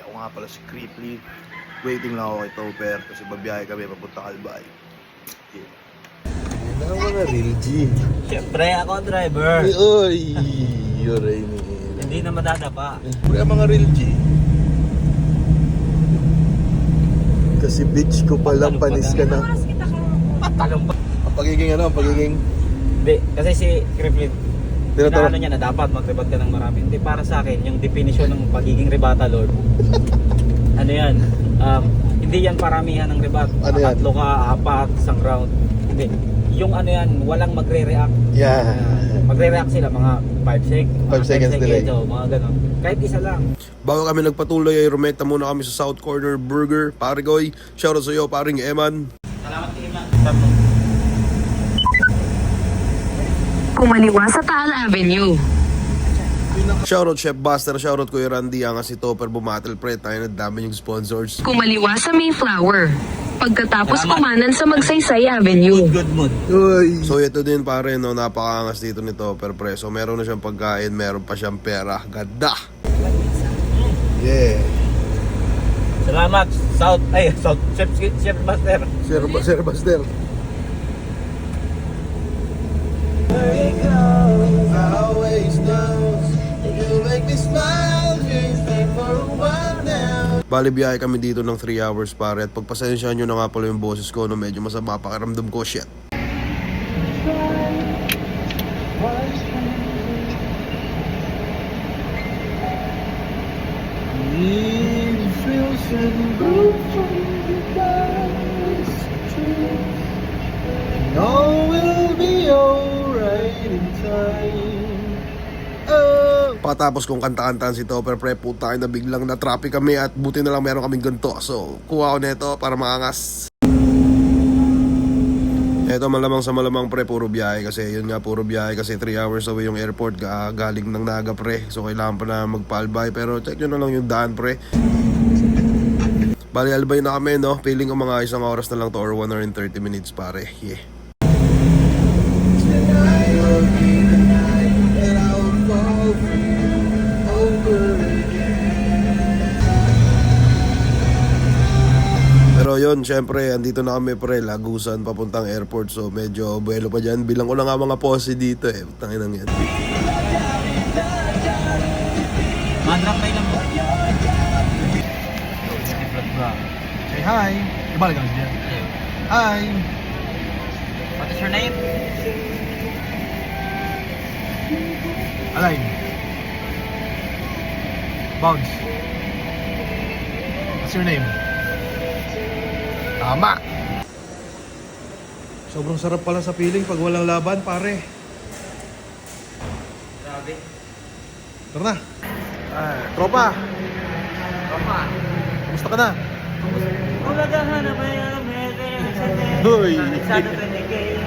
Ako nga pala si Creeply. Waiting lang ako kay Topper kasi babiyahe kami papunta Albay. Yan ang mga real G. Siyempre, ako ang driver. Oy! Yuray ni. Hindi na madadapa. Siyempre ang mga real G. Kasi bitch ko pala, panis ka na. Talong pa. Ang pagiging ano, ang pagiging... Hindi, kasi si Criplit, Tinatawag- inaano niya na dapat mag-rebat ka ng marami. Hindi, para sa akin, yung definition ng pagiging rebata lord. Ano yan? Hindi yan paramihan ng rebat. Ano yan? Tatlo ka, apat, isang round. Hindi. Yung ano yan, walang magre-react. Yeah. Magre-react sila mga 5 seconds. 5 seconds delay. Mga ganun. Kahit isa lang. Bago kami nagpatuloy ay rumekta muna kami sa South Corner Burger. Pare Goy, shoutout sa iyo, paring Eman. Salamat kayo na. Kumaliwa sa Taal Avenue. Shoutout Chef Buster, shoutout Kuya Randy, ang si Topper bumatel pre, tayo na dami yung sponsors. Kumaliwa sa Mayflower. Pagkatapos Salamat. kumanan sa Magsaysay Avenue. Good mood. Uy! So ito din pare, no, napakaangas dito ni Topper pre. So meron na siyang pagkain, meron pa siyang pera. Ganda! Yeah. Salamat, South Chef Master. Sir Buster. Bali biyahe kami dito ng 3 hours pare. At pagpasensyahan nyo na nga pala yung boses ko, no, medyo masama pakiramdam ko, shit. Patapos kong kanta-kantaan si Topper pre, puta na biglang na traffic kami at buti na lang meron kaming ganito. So kuha ko nito para maangas. Eto malamang sa malamang pre, puro biyahe kasi yun nga, puro biyahe kasi 3 hours away yung airport, galing ng Naga pre. So kailangan pa na magpa-Albay, pero check nyo na lang yung daan pre. Bali Albay na kami, no? Feeling ko mga 1 oras na lang to or 1 hour and 30 minutes pare. Yeah. Pero yun, syempre, andito na kami pre, Lagusan, papuntang airport. So medyo buwelo pa dyan. Bilang ko na nga mga pose dito eh. Putangin ang yan. Mandrap tayo lang po. Say hi! Ibalik ka dyan. Hi! What is your name? Align. Bounce. What's your name? Tama! Sobrang sarap pala sa feeling pag walang laban, pare. Grabe. Tara na. Tropa! Papa. Kamusta ka na? Ulagahan na may Hoy! Sana pinigay.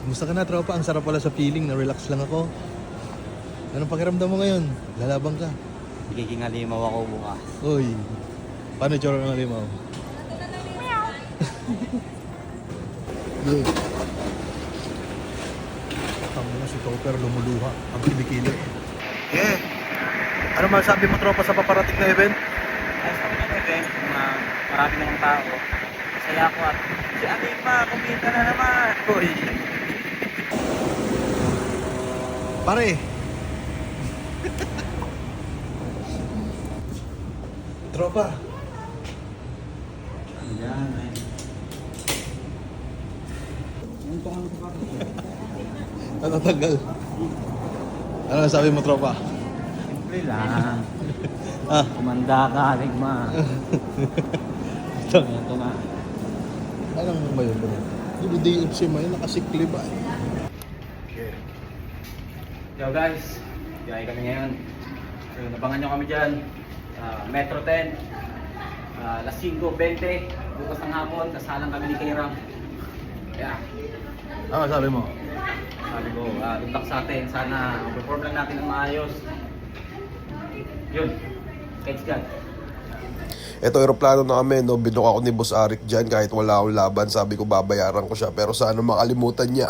Kamusta ka na, tropa? Ang sarap pala sa feeling. Na-relax lang ako. Anong pakiramdam mo ngayon? Lalabang ka. Magiging halimaw ako bukas. Uy! Paano itsura ng halimaw? Tama na si Topper, lumuluha. Ang kilikili. Yeah! Ano masabi mo, tropa, sa paparating na event? Ayos kami ng event na marami ng tao. Masaya ako at si Anima, kumita na naman. Uy! Pare! Tropa! Yan, eh. Ano tagal? Ano sabi mo, tropa? Simple lang. Ah, Kumanda ka, Aligma. ito. Ito nga. Anong ba yun, bro? Hindi si May nakasikli ba? Yo guys, biyahe kami ngayon. So, nabangan nyo kami dyan. Metro 10. Las 5:20. Bukas ng hapon, kasalang kami ni Kairam. Yeah. Ano sabi mo? Sabi ko, tuntak sa atin. Sana perform lang natin ng maayos. Yun. Catch God. Ito aeroplano na kami, no? Binok ako ni Boss Arik dyan kahit wala akong laban. Sabi ko babayaran ko siya pero sana makalimutan niya.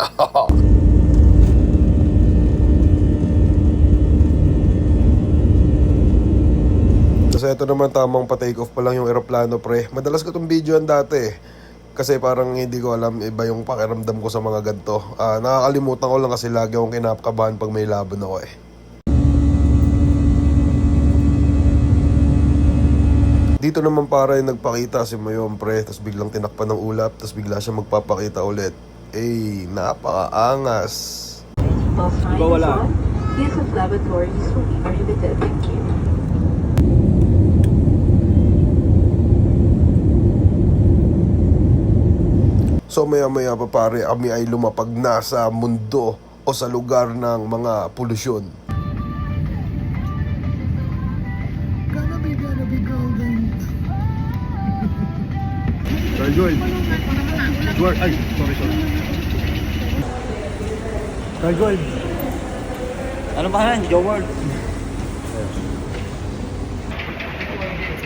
Tapos ito naman tamang pa-take off pa lang yung eroplano pre. Madalas ko itong video dati kasi parang hindi ko alam iba yung pakiramdam ko sa mga ganito. Nakakalimutan ko lang kasi lagi akong kinakabahan pag may laban ako eh. Dito naman para yung nagpakita si Mayon pre, tapos biglang tinakpan ng ulap, tapos bigla siya magpapakita ulit. Napakaangas. Diba wala? Use of laboratories will be prohibited. Thank you. So maya-maya pa pare, kami ay lumapag na sa mundo o sa lugar ng mga polusyon. Gonna be golden. Sir Joel. Joel, ay, sorry. Sir Joel. Ano ba yan? Joe World.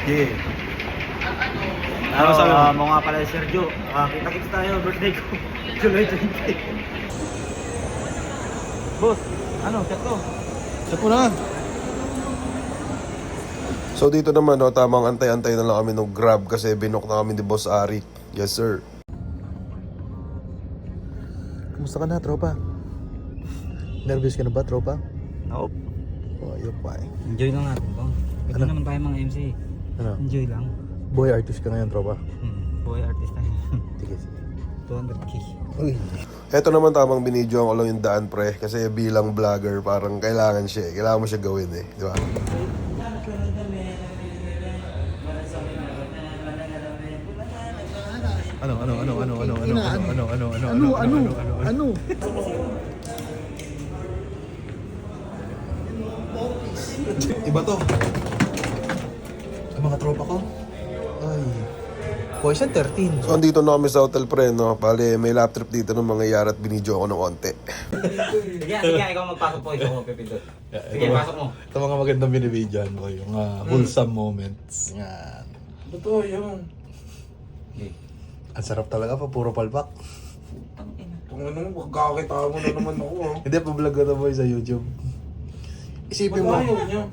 Yeah. Ano sabi mo? Nga pala Sergio. Kita-kita tayo, birthday ko. July 20. Boss, ano, chat ko. Sa po na. So dito naman no, tamang antay-antay na lang kami ng Grab kasi binok na kami ni Boss Arik. Yes sir. Kumusta ka na, tropa? Nervous ka na ba, tropa? Nope. Oh, yun pa eh. Enjoy lang natin to. Pwede Ano? naman tayo mga MC. Ano? Enjoy lang. Boy artist ka ngayon, tropa. Boy artist tayo. Sige, sige. 200k. Uy. Ito naman tamang binidyoan ko lang yung daan pre kasi bilang vlogger parang kailangan siya eh. Kailangan mo siya gawin eh, di ba? Ano? Iba to. Ang mga tropa ko. Ay. Poison 13. So andito na kami sa hotel pre no. Bale may lap trip dito ng mangyayari at binidyo ako ng konti. Sige, ikaw magpasok po. Ikaw magpipindot. Sige, pasok mo. Ito mga magandang binibidyoan ko. Yung wholesome moments. Yan. Totoo yun. Ang sarap talaga pa. Puro palpak. Kung ano, pagkakita mo na naman ako ah. Hindi, pa-vlog ko na boy sa YouTube. Isipin mo, Ayaw niya.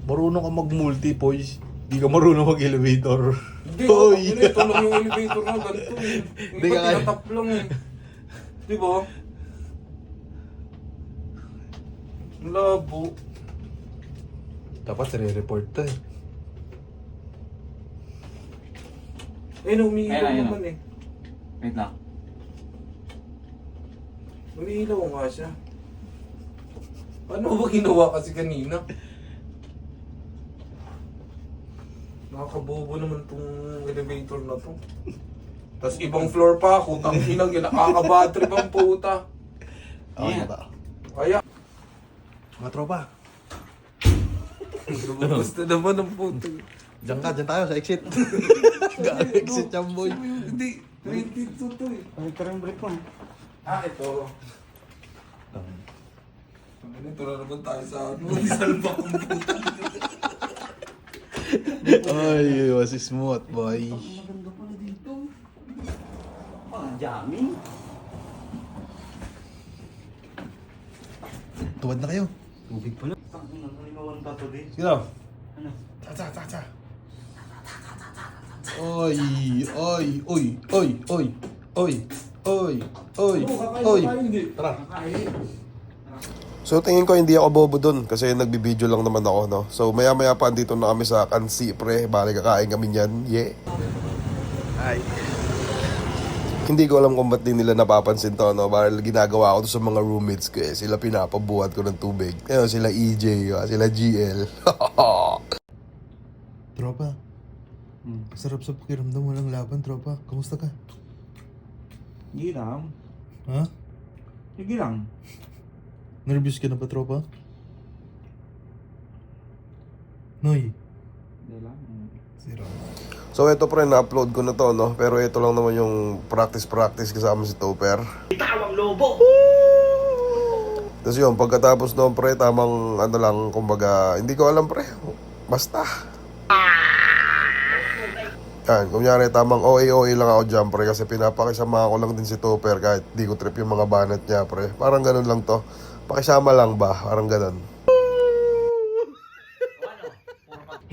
marunong ka mag-multi, boys. Hindi ka marunong mag-elevator. Hindi, Hoy! ito lang yung elevator na ganito eh. Hindi Iba ka kaya. tinatap lang eh. Di ba? Ang labo. Dapat nire-report to eh. Umiilaw Ayun, naman eh. Wait lang. Umiilaw nga siya. Paano ba ginawa kasi kanina? Nakakabobo naman tong elevator na to. Tapos ibang floor pa ako, tanginang yun, nakaka-battery pang puta. Okay ba? Kaya, Mga tropa, gusto naman ng puto. dyan tayo sa exit. Exit yan boy. Hindi, 22 to eh. Ito rin break mo. Ito. Ito na naman tayo sa ano, salba kong puta. Ay, was smooth boy. Maganda pala dito. Jamming. Tuwad na kayo. Tubig pala. Nalimawan pa to din. Sino? Ano? Cha. Oy. Tara. So tingin ko hindi ako bobo dun kasi nagbibideo lang naman ako no. So maya-maya pa andito na kami sa Kansi pre. Bale kakain kami niyan. Yeah. Ay. Hindi ko alam kung ba't din nila napapansin to, no? Parang ginagawa ko to sa mga roommates ko eh. Sila pinapabuhat ko ng tubig. Ayun, sila EJ, sila GL. Tropa. Sarap sa pakiramdam, walang laban, tropa. Kamusta ka? Hindi lang. Ha? Sige lang. Nervous ka na ba, tropa? Noy. Hindi lang. Zero. So ito pre, na-upload ko na to, no? Pero ito lang naman yung practice kasama si Topper. Tawang lobo! Tapos yun, pagkatapos noon pre, tamang ano lang, kumbaga, hindi ko alam pre. Basta. Yan, kunyari tamang OA lang ako dyan pre kasi pinapakisama ko lang din si Topper kahit di ko trip yung mga banat niya pre. Parang ganun lang to. Pakisama lang ba? Parang ganun.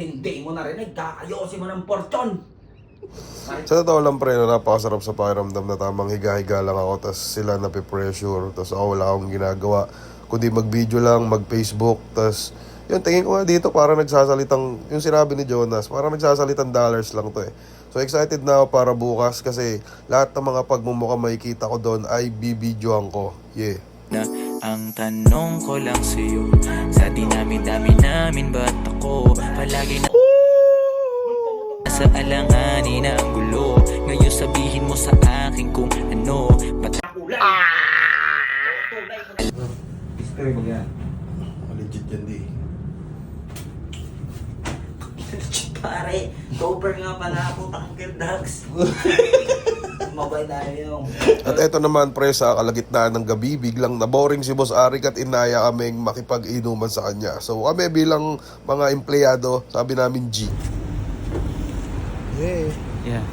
Hindi mo narinig, kakayosin mo ng portion. Sa totoo lang pre, napakasarap sa pakiramdam na tamang higa-higa lang ako, tas sila napipressure, tas ako wala akong ginagawa kundi mag-video lang, mag-Facebook, tas yun, tingin ko nga dito para nagsasalitang, yung sinabi ni Jonas, para nagsasalitang dollars lang to eh. So excited na ako para bukas kasi lahat ng mga pagmumukha makikita ko doon ay bibidyoan ko. Yeah. Na ang tanong ko lang sa'yo, sa dinami-dami namin ba't ako palagi na sa alanganin na ang gulo? Ngayon sabihin mo sa akin kung ano ba't History ba yan? Legit yan di. Pare, Topper nga pala ako, Tangkil Dags. Mabay tayo yung. At eto naman pre, sa kalagitnaan ng gabi, biglang naboring si Boss Arik at inaya kaming makipag-inuman sa kanya. So kami bilang mga empleyado, sabi namin G. Yeah.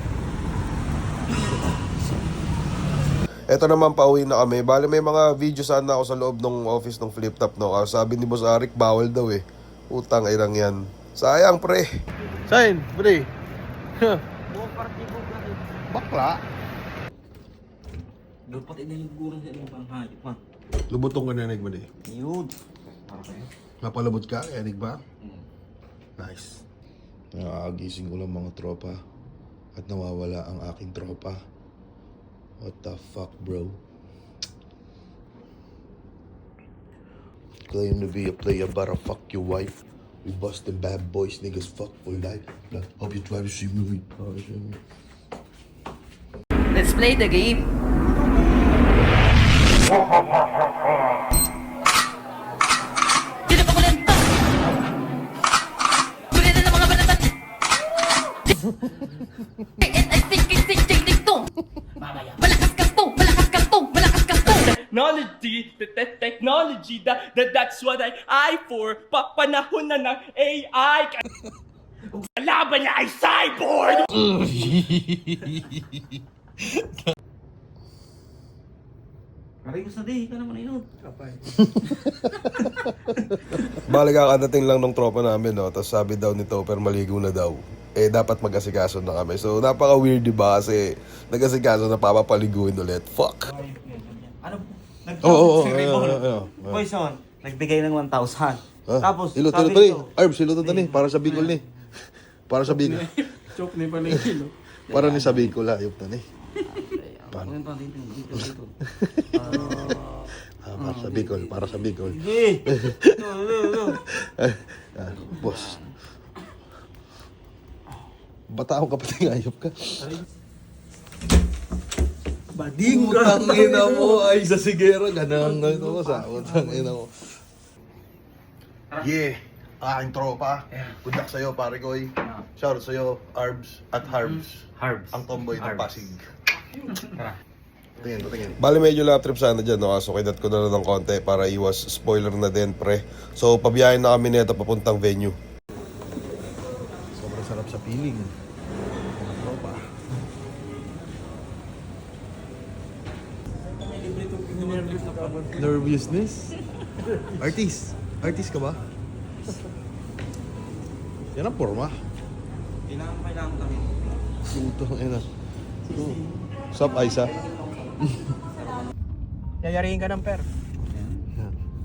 Eto naman, pauwi na kami. Bale, may mga video sana ako sa loob ng office ng Flip Top, no? Sabi ni Boss Arik, bawal daw eh. Utang ay lang yan. Sayang, pre. Sign, pre. Bakla. Dapat inaliguran sa ilang panghayop ha. Lubutong ka na mo di. Yun. Napalabot ka, yanig ba? Nice. Nakakagising ko lang mga tropa. At nawawala ang aking tropa. What the fuck, bro? Claim to be a player, but I fuck your wife. We bustin' bad boys, niggas fuck for life. Hope you try to see me. Let's play the game. Technology, that's what I for panahon na ng AI. Kung laban niya ay cyborg. Ayos na di, ka naman yun. Bale, kakadating lang ng tropa namin, no? Tapos sabi daw ni Topper, maligo na daw. Eh, dapat mag-asikaso na kami. So, napaka-weird, diba? Kasi nag-asikaso na papapaliguin ulit. Fuck! Ano? Oo, Poison, nagbigay ng 1,000. Tapos, Ilo, sabi tani. ko, Arb, silo to tani. Para sa Bicol ni. Para sa Bicol. Joke na pala yung kilo. Para ni sa Bicol, ayop tani. Ano dito? Para sa Bicol, para sa Bicol. Sige! Boss. Bata ako kapatid, ayop ka. Bading Utang ina mo ay sa sigera. Ganang ito ko sa utang ina mo. Yeah, aking tropa. Good luck sa'yo, pare koy. Shoutout sa'yo, Arbs at Harbs. Harbs. Ang tomboy ng Pasig. Tingin. Bali medyo lap trip sana dyan, no? Kaso kinat ko na lang ng konti para iwas spoiler na din, pre. So, pabiyahin na kami nito papuntang venue. Sobrang sarap sa piling. Mga tropa. Nervousness? Artist ka ba? Yan ang forma. Kailangan kami. Utang ina. Sup, Aisa? Yayarihin ka ng per.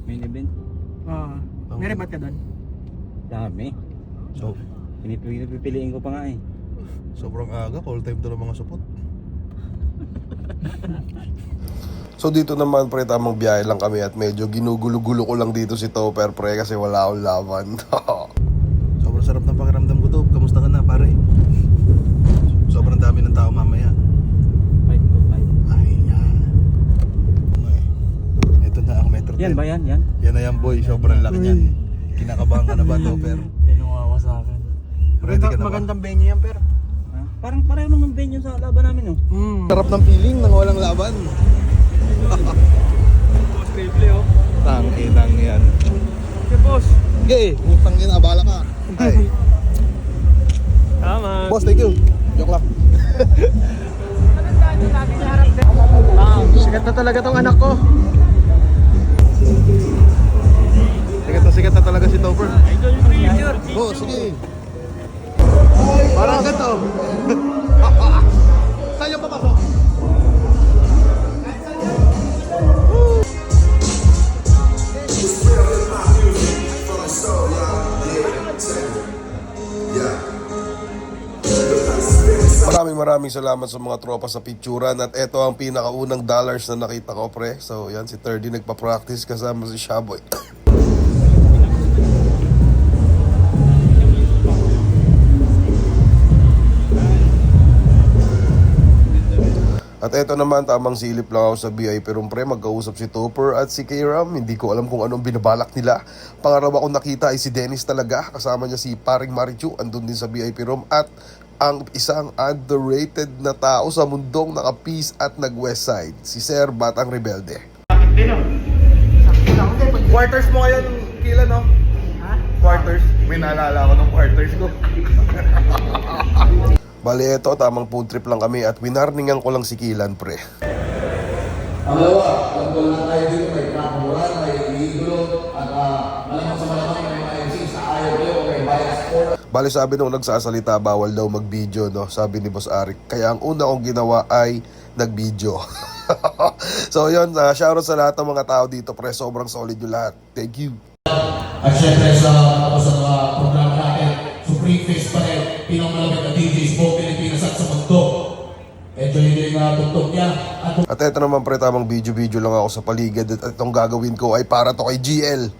Main event. May rebat ka doon? Dami. So, Pinipiliin ko pa nga eh. sobrang aga. Call time to ng mga supot. So dito naman pre, tamang biyahe lang kami at medyo ginugulo-gulo ko lang dito si Topper pre kasi wala akong laban. Sobrang sarap ng pakiramdam ko to. Kamusta ka na, pare? Sobrang dami ng tao mamaya. Fight. Ay, yan. Ito na ang Metro 10. Yan ba yan? Yan na yan, boy. Sobrang laki niyan. Kinakabahan ka na ba, Topper? Tinuwawa sa akin. Ready ka na ba? Magandang venue yan, per. Parang pareho lang ng venue sa laban namin oh. Sarap ng feeling nang walang laban. Triple, oh. Tang-inang yan. Okay, boss. Okay, utang ina, abala ka. Ay. Tama. Boss, thank you. Joke lang. Sikat na talaga tong anak ko. Sikat na talaga si Topper. Idol Ranger. Oh, sige. Parang ganito. Saan yung papasok? Maraming salamat sa mga tropa sa picturan at eto ang pinakaunang dollars na nakita ko pre. So yan si Terdy nagpa-practice kasama si Shaboy. At eto naman, tamang silip lang ako sa VIP room pre, magkausap si Topper at si K-Ram. Hindi ko alam kung anong binabalak nila. Pangaraw akong nakita ay si Dennis talaga. Kasama niya si Paring Marichu, andun din sa VIP room. At ang isang underrated na tao sa mundong naka-peace at nag-west side, si Sir Batang Rebelde. Quarters mo ngayon, Kila, no? Ha? Quarters. May naalala ako ng quarters ko. Bali eto, tamang food trip lang kami at winarningan ko lang si Kilan pre. Pangalawa, alam ko lang tayo dito may Nakamura, may Iglo, at malamang sa malamang may mga MCs na ayaw kayo o may bias for. Bali sabi nung nagsasalita, bawal daw mag-video, no? Sabi ni Boss Arik. Kaya ang una kong ginawa ay nag-video. So yun, shoutout sa lahat ng mga tao dito pre. Sobrang solid yung lahat. Thank you. At syempre sa tapos ng programa natin, Supreme Face pa rin, pinamalamig na DJs buong Pilipinas at sa mundo. Enjoy din yung tugtog niya. At eto naman pre, tamang video-video lang ako sa paligid. At itong gagawin ko ay para to kay GL.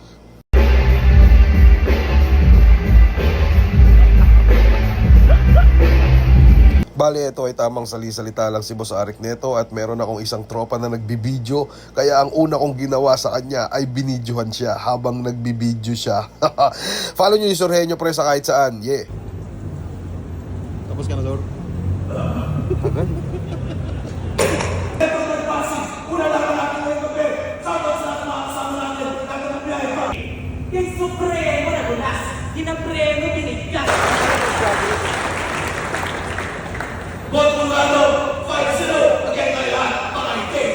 Bali, ito ay tamang sali-salita lang si Boss Arik neto at meron akong isang tropa na nagbibideo. Kaya ang una kong ginawa sa kanya ay binidyohan siya habang nagbibideo siya. Follow nyo yung Sorhenyo pre sa kahit saan. Yeah. Tapos ka na, Lord? Yung supremo na bulas, ginapreno, binigyan. Bonfumado, 5-0, again ngayon, mga itim.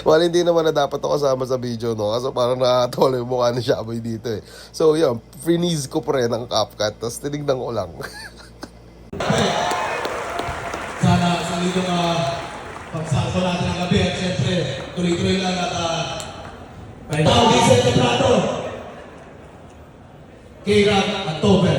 Well, hindi naman na dapat ako kasama sa video, no? Kasi parang nakakatawa yung mukha ni Shaboy dito eh. So yun, freeze ko pre ng CapCut, tapos tinignan ko lang. Sana sa lidong pagsako natin ng gabi at syempre tuloy-tuloy lang at tawag din sa templado K-Rap at Topper.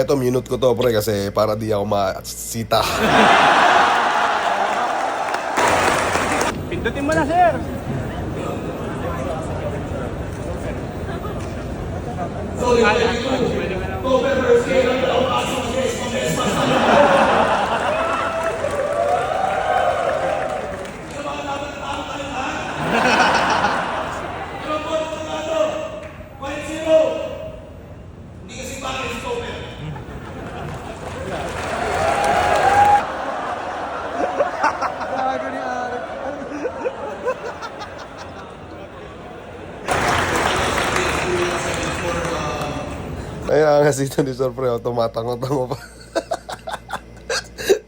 Eto, minute ko to pre kasi para di ako masita. Pindutin mo na, sir! Ay, ang kasita ni Sir Pre, tumatango-tango pa.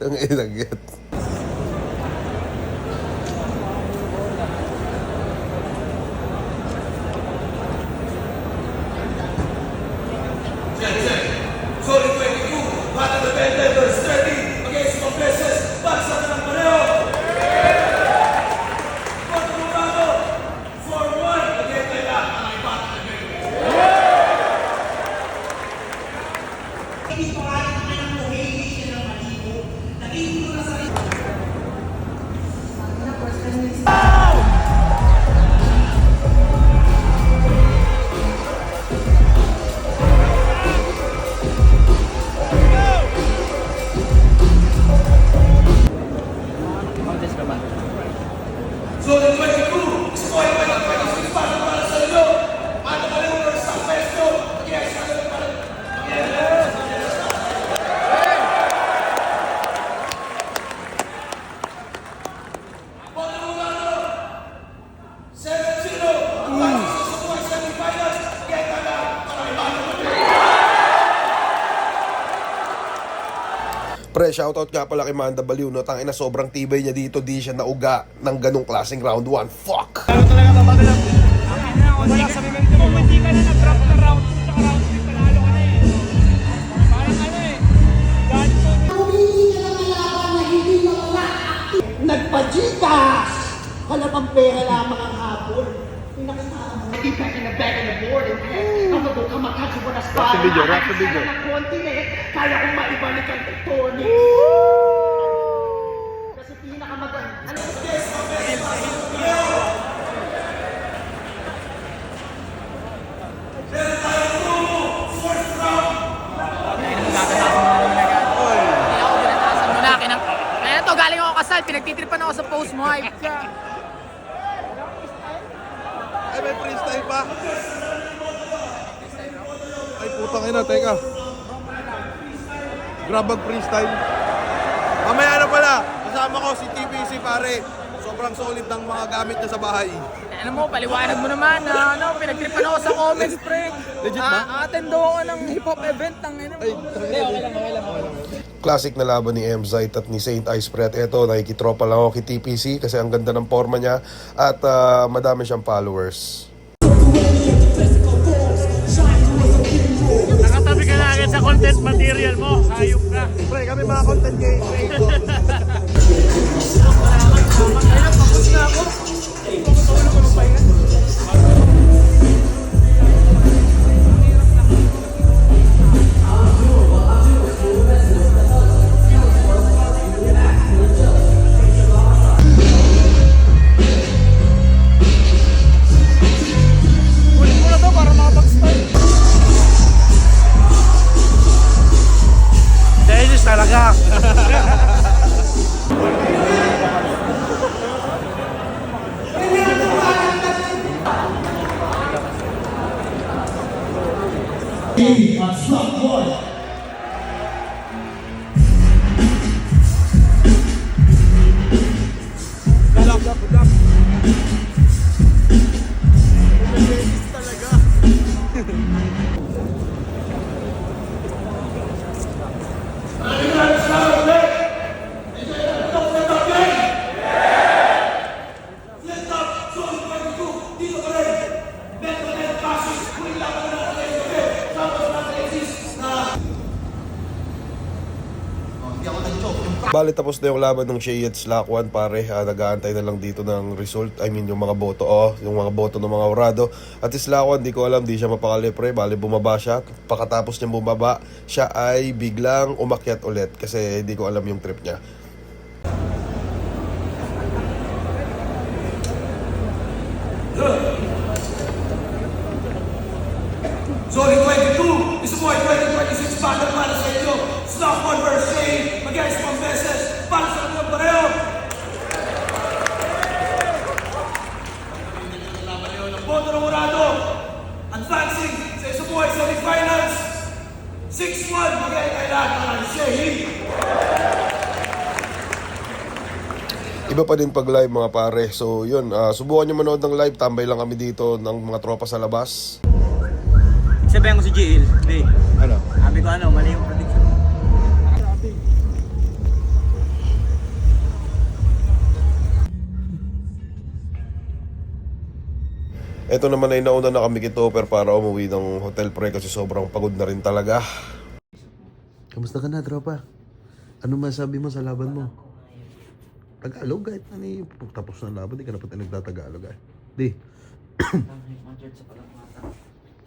Ang ilagyan. Sorry 22, Bata de Bende verse 30 against Confesses, Baksa ng Pareho. Bonfumado, 4-1 against Layla, ang ay Bata de Bende. Pre, shoutout nga pala kay Manda Baliw, no? Tangina, sobrang tibay niya dito, di siya nauga ng ganong klaseng round 1. Fuck! Wala sa memento mo. Kung hindi ka na nag-drop na round 2 tsaka round 3, panalo ka na eh. Parang ano eh. Nagpajitas! Halatang pera lamang ang hapon. Hindi pa kinabag na board and head. Ang mago ka makatsi mo na spara. Rap sa video. Kaya kong maibalik ang tectonic. Kasi pinakamaganda. Ano ba? Kaya to, galing ako kasal, pinagtitripan ako sa post mo, hype ka. Ay, may freestyle pa. Ay, putang ina, teka. Grab mag freestyle. Mamaya na pala, kasama ko si TPC pare. Sobrang solid ng mga gamit niya sa bahay. Ano mo, paliwanag mo naman na ano, pinagtripan ako sa comments, pre. Legit ba? Attendo ako ng hip-hop event, tangina mo. Okay lang. Classic na laban ni M-Zite at ni Saint Ice Pre. At eto, nakikitropa lang ako kay TPC kasi ang ganda ng forma niya at madami siyang followers. Nakatabi ka na agad sa content material mo, hayop ka. Pre, kami mga content creator. Talaga. At Slumboy. Bali, tapos na yung laban ng Shay at Slack 1, pare. Nag-aantay na lang dito ng result. I mean, yung mga boto. Yung mga boto ng mga orado. At si Slack 1, di ko alam, di siya mapakali, pre. Bali, bumaba siya. Pagkatapos niya bumaba, siya ay biglang umakyat ulit. Kasi di ko alam yung trip niya. Zoli 22, isa mo ay 2026 battle para sa inyo. Slack 1 vs. Shay, mag-ayos pang beses para sa kanyang pareho. Boto ng Murado, advancing sa isa mo ay semifinals. 6-1, mag-ayos kay lahat para sa Shay. Iba pa din pag live, mga pare. So yun, subukan nyo manood ng live. Tambay lang kami dito ng mga tropa sa labas. Sabihan ko si JL, hindi. Ano? Sabi ko mali yung prediction. Ito naman ay nauna na kami kay Topper para umuwi ng hotel, pre, kasi sobrang pagod na rin talaga. Kamusta ka na, tropa? Ano masabi mo sa laban mo? Tagalog, kahit ano yung tapos na laban, di ka na pati nagtatagalog, Di.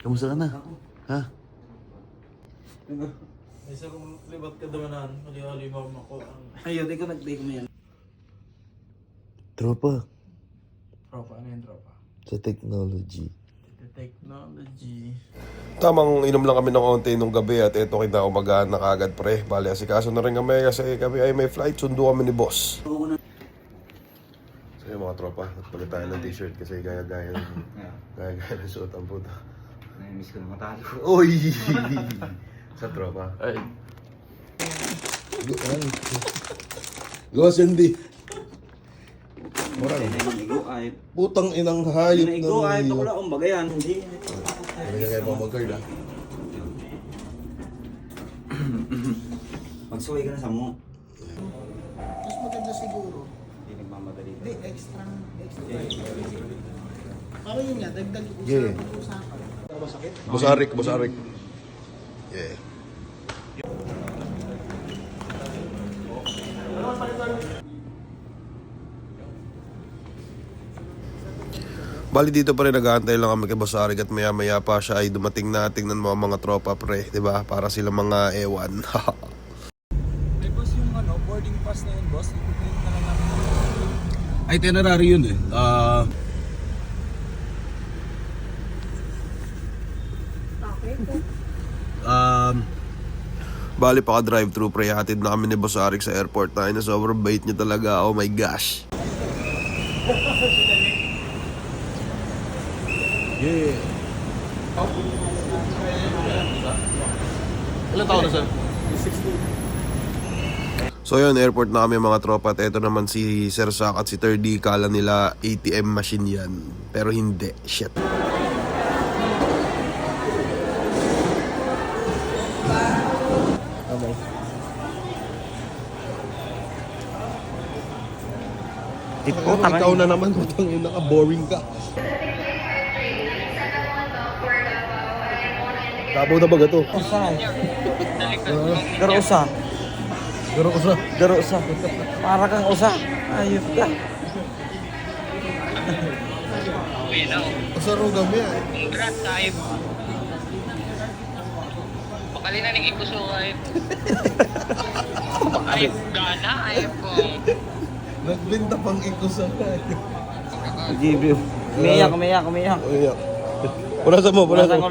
Kamusta ka na? Ha? Isa kong libat ka damanan, hali-halimam ako. Ayun, di ko nag-take mo yan. Tropa, Tropa, ano yung tropa? sa technology. Technology. Tamang inom lang kami ng onte nung gabi at eto kinaumagaan na kagad, pre. Bali, asikaso na rin kami kasi kami ay may flight. Sundo kami ni boss. So yung mga tropa, nagpalit tayo ng t-shirt kasi gaya-gaya ng suot ang puta. Namiss ko na matalo. Uy! Sa tropa. Ay. Go, Cindy. Putang inang hayop na Naigo ay ito ko lang umbaga yan. Hindi. Kaya mo mag-guard, Magsuway ka na sa mo. Mas maganda siguro. Hindi nagmamadali. Hindi, extra. Parang yun nga, dagdag Yeah. usapan. Masakit? Boss Arik. Yeah. Bali dito pa rin nag-aantay lang kami kay Boss Arik at maya-maya pa siya ay dumating na. Tingnan mo ang mga tropa pre, 'di ba? Para sila mga ewan. Ay boss, yung boarding pass na yun boss, i-print na lang namin. Itinerary yun eh. Bali pa ka drive-thru pre, hatid na kami ni Boss Arik sa airport na sobrang bait niya talaga. Oh my gosh. Yeah. Ilan taon na sir? So yun, airport na kami mga tropa at eto naman si Sir Sak at si 3D. Kala nila ATM machine yan, pero hindi. Shit. Ikaw na naman, putang ina ka, boring ka. Tabaw na baga to. Garo usa. Para kang usa. Ayop ka. Sa rugam yan. Congrats tayo. Pakali na ning ikuso ay. Ay, gana ay po. Nagbinta pang ikusa. GB. Umiyak. Umiyak. Punasan mo. Punasan ko.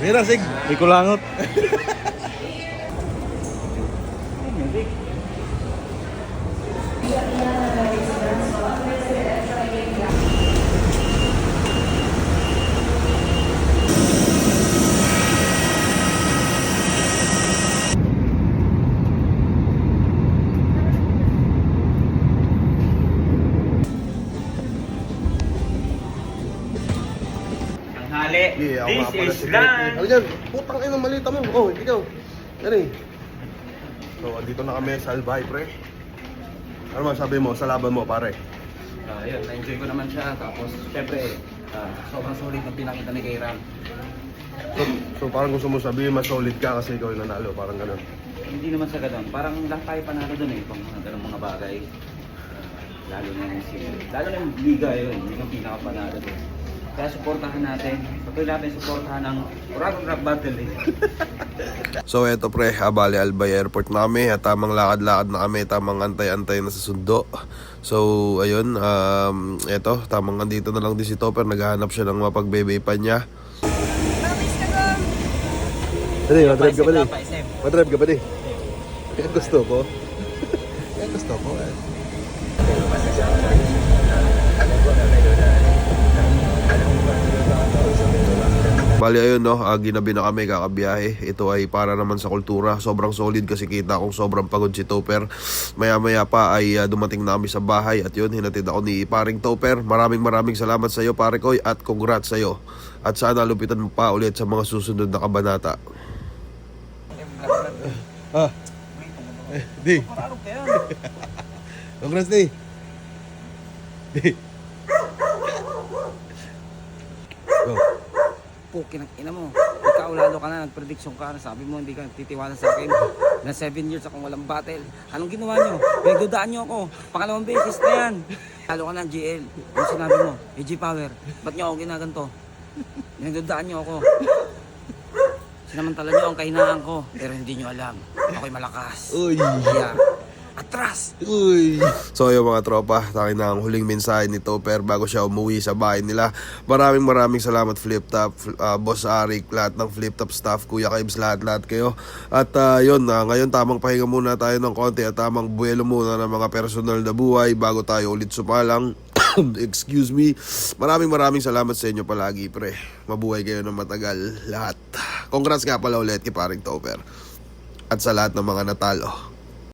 Mira, sig. Di ko langot. Tanghali. Yeah, ako This nga pala is si lunch. Ano dyan? Putang ina, malita mo. Oh, ikaw. Ano eh? So, andito na kami sa Albay, pre. Ano man sabi mo sa laban mo, pare? Yun, na-enjoy ko naman siya. Tapos, syempre, sobrang solid ng pinakita ni Kairam. So parang gusto mo sabihin mas solid ka kasi ikaw yung nanalo, parang ganun. Hindi naman sa ganun. Parang lahat tayo panalo dun eh. Pang mga ganun mga bagay. Lalo na yung liga yun. Yung pinakapanalo dun. Kaya supportahan natin. Patuloy natin supportahan ng Rap Battle eh. So eto pre, bali Albay Airport na kami at tamang lakad-lakad na kami, tamang antay-antay na sa sundo. So ayun, eto, tamang andito na lang din si Topper, naghahanap siya ng mapagbebe-pa niya. Dali, madrive ka ba di? Madrive ka ba di? Kaya gusto ko. Bali ayun no, ginabi na kami kakabiyahe. Ito ay para naman sa kultura. Sobrang solid kasi kita kong sobrang pagod si Topper. Maya-maya pa ay dumating na kami sa bahay. At yun, hinatid ako ni paring Topper. Maraming salamat sa iyo pare Koy at congrats sa iyo. At sana lupitan mo pa ulit sa mga susunod na kabanata. Di. Congrats, di. Go. Pukin ang ina mo. Ikaw lalo ka na, nagprediction ka. Sabi mo hindi ka titiwala sa akin. Na 7 years akong walang battle. Anong ginawa nyo? Pinagdudaan nyo ako. Pangalawang beses na yan. Lalo ka na, GL. Yung sinabi mo, AG Power, ba't nyo ako ginaganto? Pinagdudaan nyo ako. Sinamantala nyo ang kahinaan ko. Pero hindi nyo alam. Ako'y malakas. Uy. Kaya, atras! Uy. So yung mga tropa, takin na ang huling mensahe ni Topper bago siya umuwi sa bahay nila. Maraming salamat Flip Top, Boss Arik, lahat ng Flip Top staff, Kuya Kibs, lahat kayo. At yun, ngayon tamang pahinga muna tayo ng konti at tamang buwelo muna ng mga personal na buhay bago tayo ulit sumalang. Excuse me. Maraming salamat sa inyo palagi pre. Mabuhay kayo ng matagal lahat. Congrats nga pala ulit kay paring Topper. At sa lahat ng mga natalo.